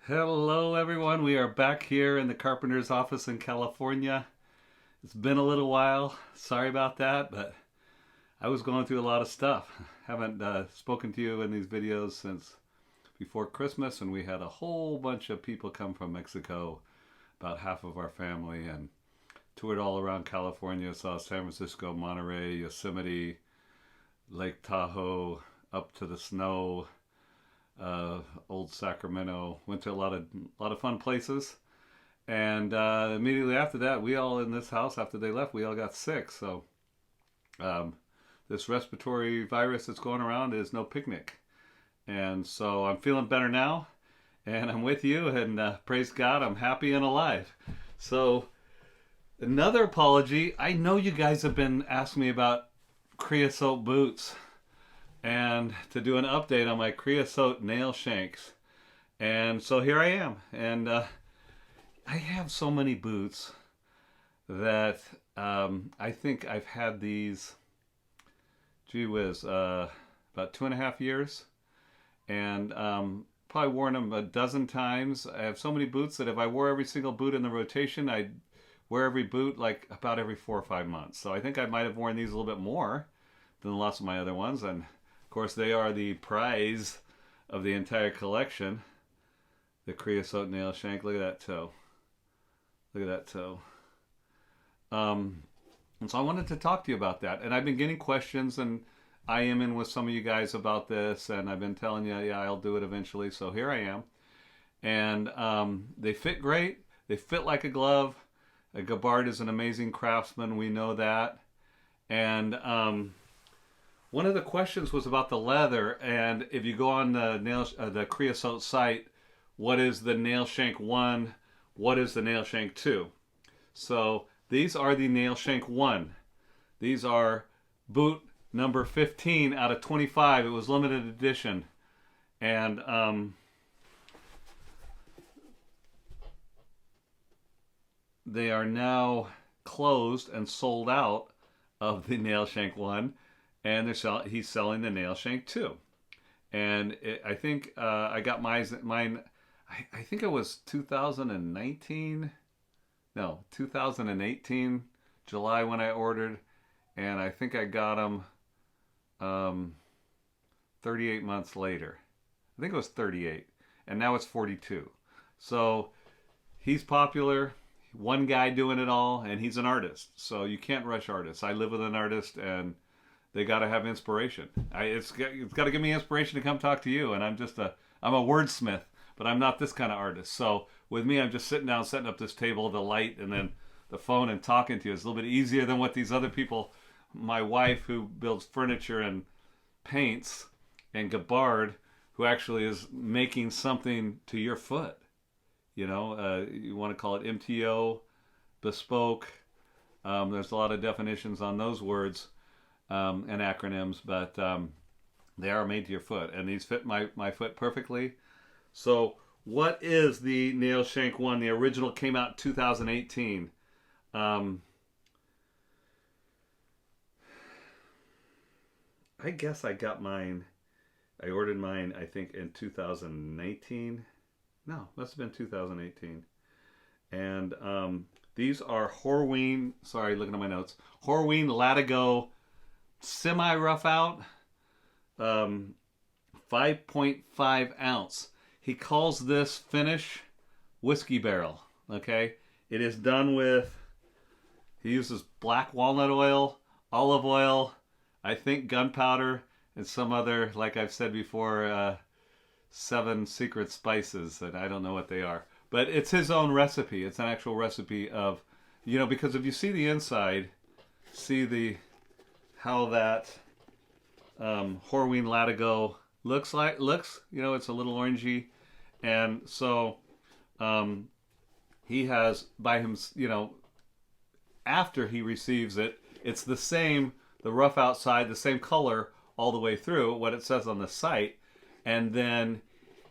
Hello, everyone. We are back here in the carpenter's office in California. It's been a little while. Sorry about that, but I was going through a lot of stuff. Haven't spoken to you in these videos since before Christmas, and we had a whole bunch of people come from Mexico, about half of our family, and toured all around California. Saw San Francisco, Monterey, Yosemite, Lake Tahoe, up to the snow, old Sacramento. Went to a lot of fun places, and immediately after that, we all in this house, after they left, we all got sick. So this respiratory virus that's going around is no picnic, and so I'm feeling better now, and I'm with you, and praise God, I'm happy and alive. So another apology. I know you guys have been asking me about creosote boots and to do an update on my Kreosote Nailshanks. And so here I am. And I have so many boots that I think I've had these, gee whiz, about 2.5 years. And probably worn them a dozen times. I have so many boots that if I wore every single boot in the rotation, I'd wear every boot like about every 4 or 5 months. So I think I might have worn these a little bit more than lots of my other ones. And of course, they are the prize of the entire collection. The Kreosote Nailshank. Look at that toe. Look at that toe. And so I wanted to talk to you about that. And I've been getting questions, and I am in with some of you guys about this. And I've been telling you, yeah, I'll do it eventually. So here I am. And they fit great. They fit like a glove. Gabbard is an amazing craftsman. We know that. And one of the questions was about the leather, and if you go on the Kreosote site, what is the Nailshank 1? What is the Nailshank 2? So these are the Nailshank 1. These are boot number 15 out of 25. It was limited edition. And they are now closed and sold out of the Nailshank 1. And he's selling the Nailshank 2. And I think I got mine, I think it was 2019, no, 2018, July when I ordered. And I think I got them 38 months later. I think it was 38. And now it's 42. So he's popular. One guy doing it all, and he's an artist. So you can't rush artists. I live with an artist, and they got to have inspiration. It's got to give me inspiration to come talk to you. And I'm a wordsmith, but I'm not this kind of artist. So with me, I'm just sitting down, setting up this table, the light, and then the phone and talking to you. It's a little bit easier than what these other people, my wife who builds furniture and paints, and Gabbard, who actually is making something to your foot. You know, you want to call it MTO Bespoke. There's a lot of definitions on those words. And acronyms, but they are made to your foot, and these fit my foot perfectly. So what is the Nailshank 1? The original came out in 2018. I guess I got mine, I ordered mine, I think, in 2019. No, must have been 2018. And these are Horen, sorry, looking at my notes, Horen Latigo semi-rough out, 5.5 ounce. He calls this finish whiskey barrel. Okay, it is done with, he uses black walnut oil, olive oil, I think gunpowder, and some other, like I've said before, 7 secret spices that I don't know what they are. But it's his own recipe. It's an actual recipe of, you know, because if you see the inside, see how that Horen Latigo looks, you know, it's a little orangey. And so he has, by him, you know, after he receives it, it's the same, the rough outside, the same color all the way through, what it says on the site. And then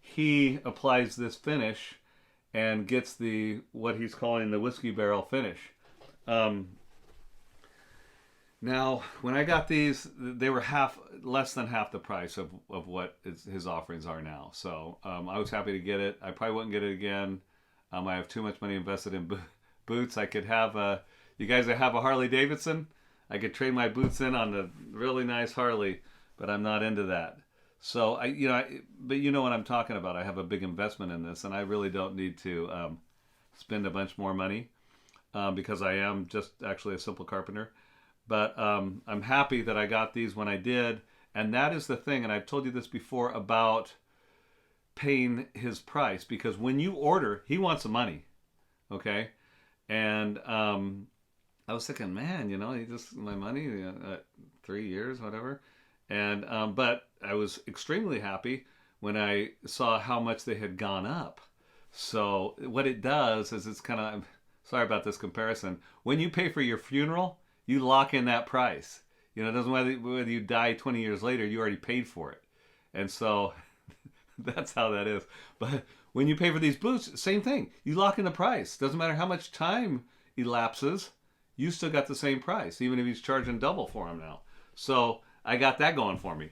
he applies this finish and gets what he's calling the whiskey barrel finish. Now, when I got these, they were less than half the price of what his offerings are now. So I was happy to get it. I probably wouldn't get it again. I have too much money invested in boots. I could have you guys that have a Harley Davidson, I could trade my boots in on a really nice Harley, but I'm not into that. So but you know what I'm talking about. I have a big investment in this, and I really don't need to spend a bunch more money because I am just actually a simple carpenter. But I'm happy that I got these when I did. And that is the thing, and I've told you this before about paying his price. Because when you order, he wants the money, okay? And I was thinking, man, he just, my money, 3 years, whatever. And but I was extremely happy when I saw how much they had gone up. So what it does is it's kind of, sorry about this comparison. When you pay for your funeral, you lock in that price. It doesn't matter whether you die 20 years later, you already paid for it. And so that's how that is. But when you pay for these boots, same thing. You lock in the price. Doesn't matter how much time elapses, you still got the same price, even if he's charging double for them now. So I got that going for me.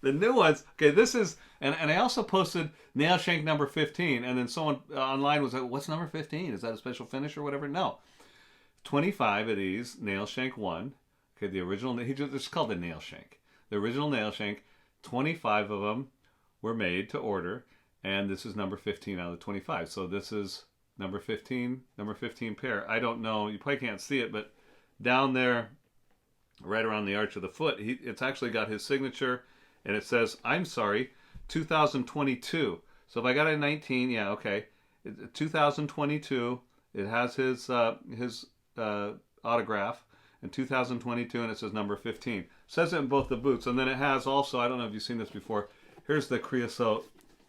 The new ones, okay, this is, and I also posted Nailshank number 15, and then someone online was like, what's number 15? Is that a special finish or whatever? No. 25 of these, Nailshank 1. Okay, the original, it's called the Nailshank. The original Nailshank, 25 of them were made to order, and this is number 15 out of the 25. So this is number 15 pair. I don't know, you probably can't see it, but down there, right around the arch of the foot, it's actually got his signature, and it says, I'm sorry, 2022. So if I got a 19, yeah, okay. 2022, it has his autograph, in 2022, and it says number 15. It says it in both the boots, and then it has also, I don't know if you've seen this before, here's the Kreosote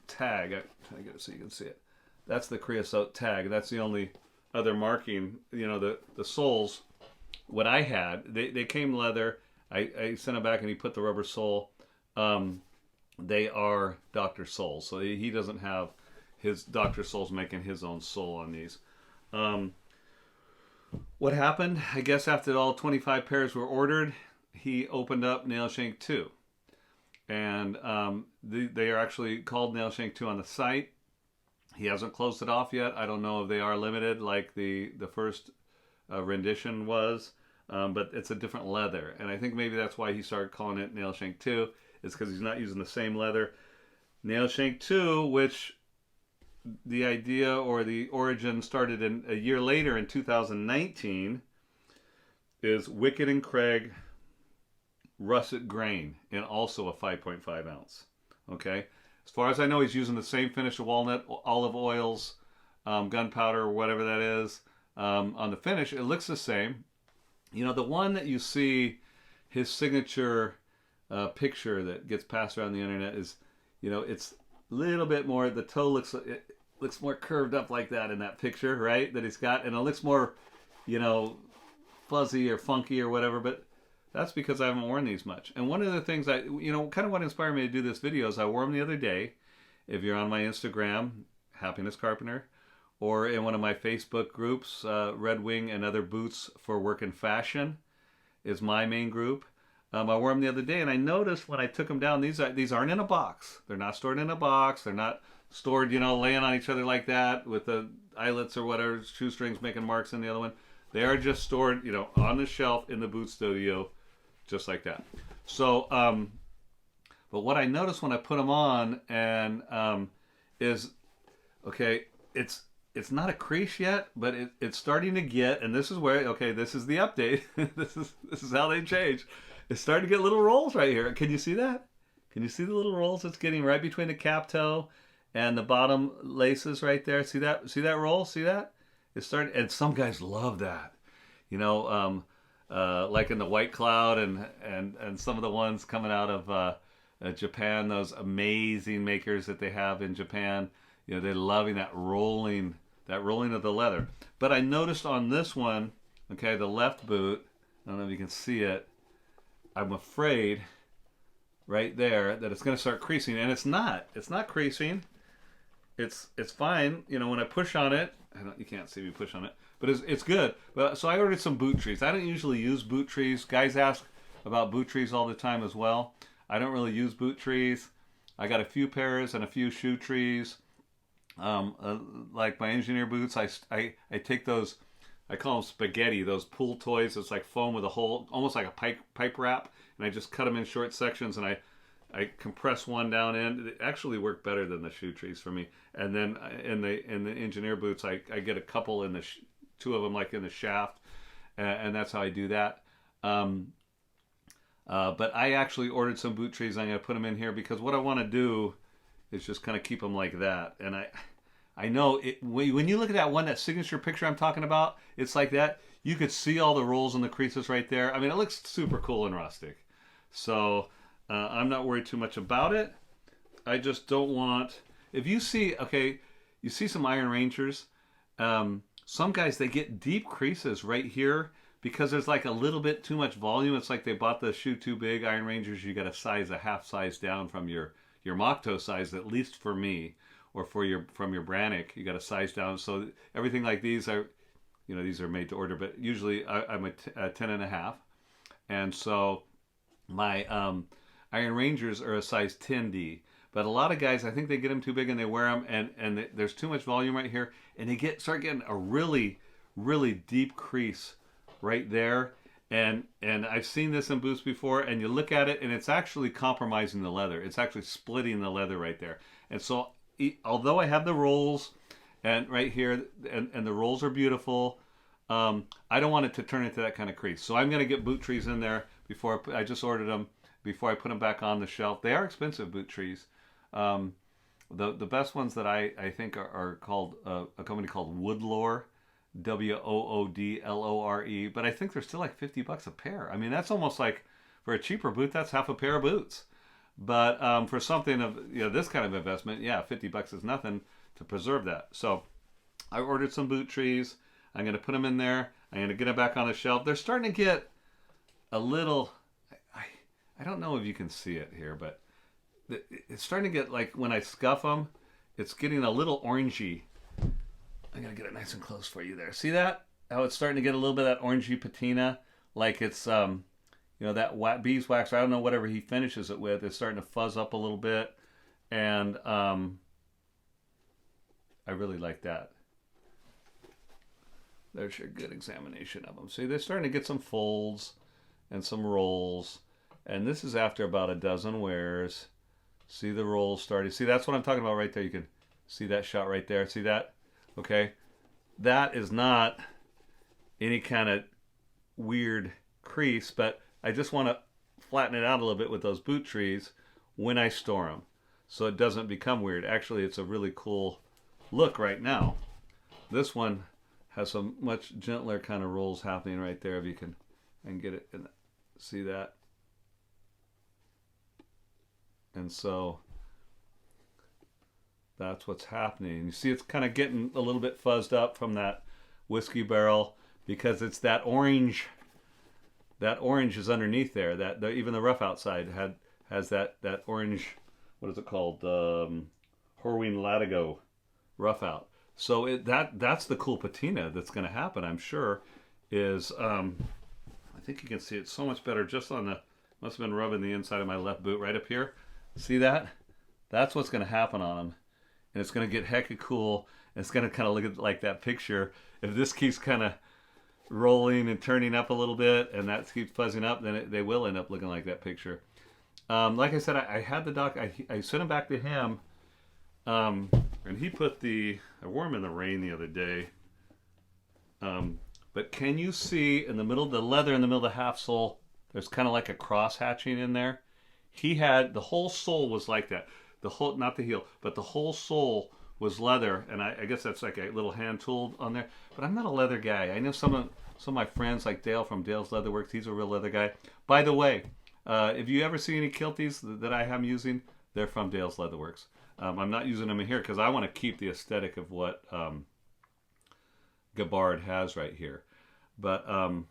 Tag. I get it so you can see it. That's the Kreosote Tag. That's the only other marking. The soles, what I had, they came leather. I sent them back, and he put the rubber sole. They are Dr. Soles, so he doesn't have his Dr. Soles making his own sole on these. What happened? I guess after all 25 pairs were ordered, he opened up Nailshank 2. And they are actually called Nailshank 2 on the site. He hasn't closed it off yet. I don't know if they are limited like the first rendition was. But it's a different leather. And I think maybe that's why he started calling it Nailshank 2. Is because he's not using the same leather. Nailshank 2, which the idea or the origin started in a year later in 2019, is Wicked and Craig russet grain and also a 5.5 ounce. Okay, as far as I know, he's using the same finish of walnut, olive oils, gunpowder, or whatever that is on the finish. It looks the same. The one that you see his signature picture that gets passed around the internet is, it's a little bit more, the toe looks more curved up like that in that picture, right? That he's got, and it looks more, fuzzy or funky or whatever, but that's because I haven't worn these much. And one of the things kind of what inspired me to do this video is I wore them the other day. If you're on my Instagram, Happiness Carpenter, or in one of my Facebook groups, Red Wing and Other Boots for Work and Fashion is my main group. I wore them the other day, and I noticed when I took them down, these aren't in a box. They're not stored in a box. They're not stored, laying on each other like that with the eyelets or whatever, shoestrings making marks in the other one. They are just stored, on the shelf in the boot studio, just like that. So, but what I noticed when I put them on and is, okay, it's not a crease yet, but it's starting to get, and this is where, okay, this is the update. this is how they change. It's starting to get little rolls right here. Can you see that? Can you see the little rolls it's getting right between the cap toe and the bottom laces right there? See that? See that roll? See that? It's starting, and some guys love that. Like in the White Cloud and some of the ones coming out of Japan, those amazing makers that they have in Japan. They're loving that rolling of the leather. But I noticed on this one, okay, the left boot, I don't know if you can see it, I'm afraid right there that it's going to start creasing, and it's not creasing. It's fine. When I push on it, you can't see me push on it, but it's good. But so I ordered some boot trees. I don't usually use boot trees. Guys ask about boot trees all the time as well. I don't really use boot trees. I got a few pairs and a few shoe trees. Like my engineer boots, I take those, I call them spaghetti, those pool toys. It's like foam with a hole, almost like a pipe wrap, and I just cut them in short sections, and I compress one down in. It actually worked better than the shoe trees for me. And then in the engineer boots, I get a couple in the two of them like in the shaft, and that's how I do that. But I actually ordered some boot trees. I'm going to put them in here because what I want to do is just kind of keep them like that. And I know when you look at that one, that signature picture I'm talking about, it's like that. You could see all the rolls and the creases right there. I mean, it looks super cool and rustic. So I'm not worried too much about it. I just don't want, if you see, okay, you see some Iron Rangers. Some guys, they get deep creases right here because there's like a little bit too much volume. It's like they bought the shoe too big. Iron Rangers, you got to size a half size down from your mock toe size, at least for me, or from your Brannick, you got to size down. So everything like these are, these are made to order, but usually I'm a 10.5, and so my Iron Rangers are a size 10D. But a lot of guys, I think they get them too big and they wear them, and there's too much volume right here, and they start getting a really, really deep crease right there. And I've seen this in boots before, and you look at it, and it's actually compromising the leather. It's actually splitting the leather right there. And so, although I have the rolls, and right here, and the rolls are beautiful, I don't want it to turn into that kind of crease. So I'm going to get boot trees in there before I just ordered them before I put them back on the shelf. They are expensive, boot trees. The best ones that I think are called a company called Woodlore. Woodlore, but I think they're still like $50 a pair. I mean, that's almost like, for a cheaper boot, that's half a pair of boots. But for something of this kind of investment, yeah, $50 is nothing to preserve that. So I ordered some boot trees. I'm going to put them in there. I'm going to get them back on the shelf. They're starting to get a little, I don't know if you can see it here, but it's starting to get, like, when I scuff them, it's getting a little orangey. I'm going to get it nice and close for you there. See that? How it's starting to get a little bit of that orangey patina? Like it's, that beeswax, or I don't know, whatever he finishes it with, it's starting to fuzz up a little bit. And I really like that. There's your good examination of them. See, they're starting to get some folds and some rolls. And this is after about a dozen wears. See the rolls starting. See, that's what I'm talking about right there. You can see that shot right there. See that? Okay, that is not any kind of weird crease, but I just want to flatten it out a little bit with those boot trees when I store them, so it doesn't become weird. Actually, it's a really cool look right now. This one has some much gentler kind of rolls happening right there, if you can and get it in. See that? And so that's what's happening. You see it's kind of getting a little bit fuzzed up from that whiskey barrel because it's that orange. That orange is underneath there. Even the rough outside has that orange, what is it called? Horen Latigo rough out. So that's the cool patina that's going to happen, I'm sure, is I think you can see it so much better just on the, must have been rubbing the inside of my left boot right up here. See that? That's what's going to happen on them. And it's going to get hecka cool. And it's going to kind of look like that picture. If this keeps kind of rolling and turning up a little bit, and that keeps fuzzing up, then they will end up looking like that picture. Like I said, I had the doc. I sent him back to him, and he put I wore him in the rain the other day. But can you see in the middle, the leather in the middle of the half sole, there's kind of like a cross hatching in there? He had, the whole sole was like that. The whole, not the heel, but the whole sole was leather, and I guess that's like a little hand tool on there. But I'm not a leather guy. I know some of my friends, like Dale from Dale's Leatherworks, he's a real leather guy. By the way, if you ever see any kilties that I am using, they're from Dale's Leatherworks. I'm not using them in here because I want to keep the aesthetic of what Gabbard has right here. But I'm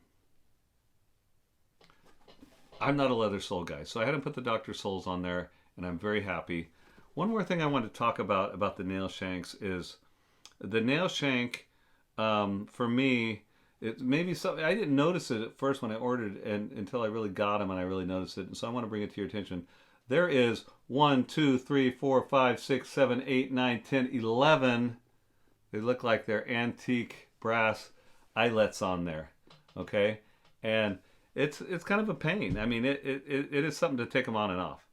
not a leather sole guy, so I had him put the Dr. Soles on there, and I'm very happy. One more thing I want to talk about the nail shanks is the nail shank. for me, it maybe something I didn't notice it at first when I ordered, and until I really got them and I really noticed it. And so I want to bring it to your attention. There is 1, 2, 3, 4, 5, 6, 7, 8, 9, 10, 11. They look like they're antique brass eyelets on there. Okay, and it's kind of a pain. I mean, it is something to take them on and off.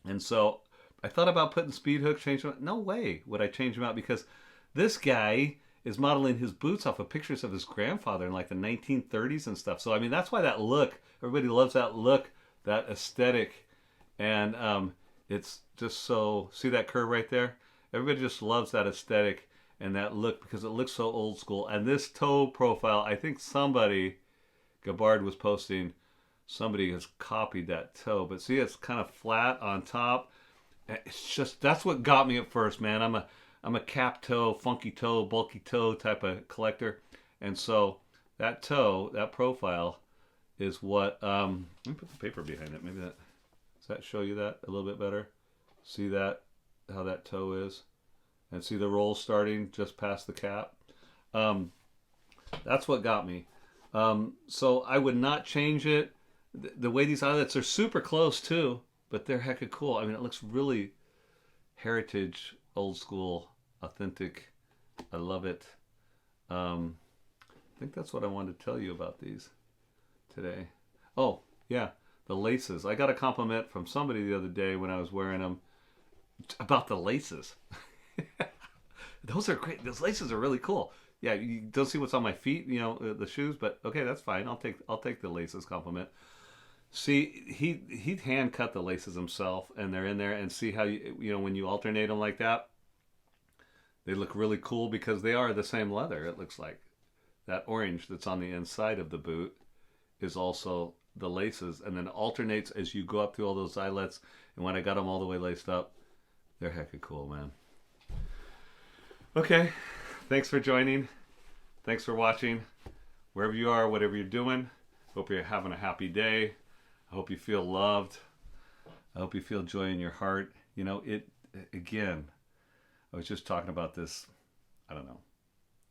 And so I thought about putting speed hooks, change them. No way would I change them out, because this guy is modeling his boots off of pictures of his grandfather in like the 1930s and stuff. So I mean, that's why that look. Everybody loves that look, that aesthetic, and it's just so. See that curve right there? Everybody just loves that aesthetic and that look because it looks so old school. And this toe profile, I think somebody, Gabbard was posting, somebody has copied that toe. But see, it's kind of flat on top. It's just, that's what got me at first, man. I'm a cap toe, funky toe, bulky toe type of collector. And so that toe, that profile is what, let me put the paper behind it. Maybe that, does that show you that a little bit better? See that, how that toe is? And see the roll starting just past the cap? That's what got me. So I would not change it. The way these eyelets are super close too, but they're hecka cool. I mean, it looks really heritage, old school, authentic. I love it. I think that's what I wanted to tell you about these today. Oh, yeah, the laces. I got a compliment from somebody the other day when I was wearing them about the laces. Those are great. Those laces are really cool. Yeah, you don't see what's on my feet, you know, the shoes, but okay, that's fine. I'll take the laces compliment. See, he hand cut the laces himself, and they're in there. And see how you know when you alternate them like that, they look really cool because they are the same leather. It looks like that orange that's on the inside of the boot is also the laces, and then alternates as you go up through all those eyelets. And when I got them all the way laced up, they're hecka cool, man. Okay, thanks for joining. Thanks for watching. Wherever you are, whatever you're doing, hope you're having a happy day. I hope you feel loved. I hope you feel joy in your heart. You know, again, I was just talking about this, I don't know,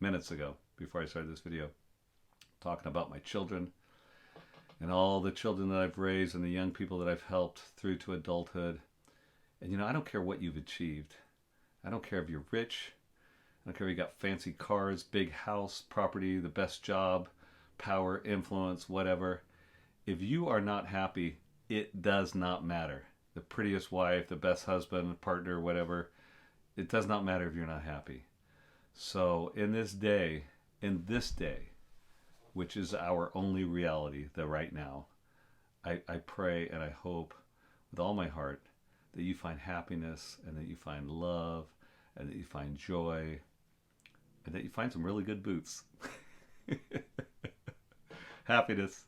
minutes ago before I started this video, talking about my children and all the children that I've raised and the young people that I've helped through to adulthood. And, you know, I don't care what you've achieved. I don't care if you're rich. I don't care if you got fancy cars, big house, property, the best job, power, influence, whatever. If you are not happy, it does not matter. The prettiest wife, the best husband, partner, whatever. It does not matter if you're not happy. So in this day, which is our only reality, the right now, I pray and I hope with all my heart that you find happiness and that you find love and that you find joy and that you find some really good boots. Happiness.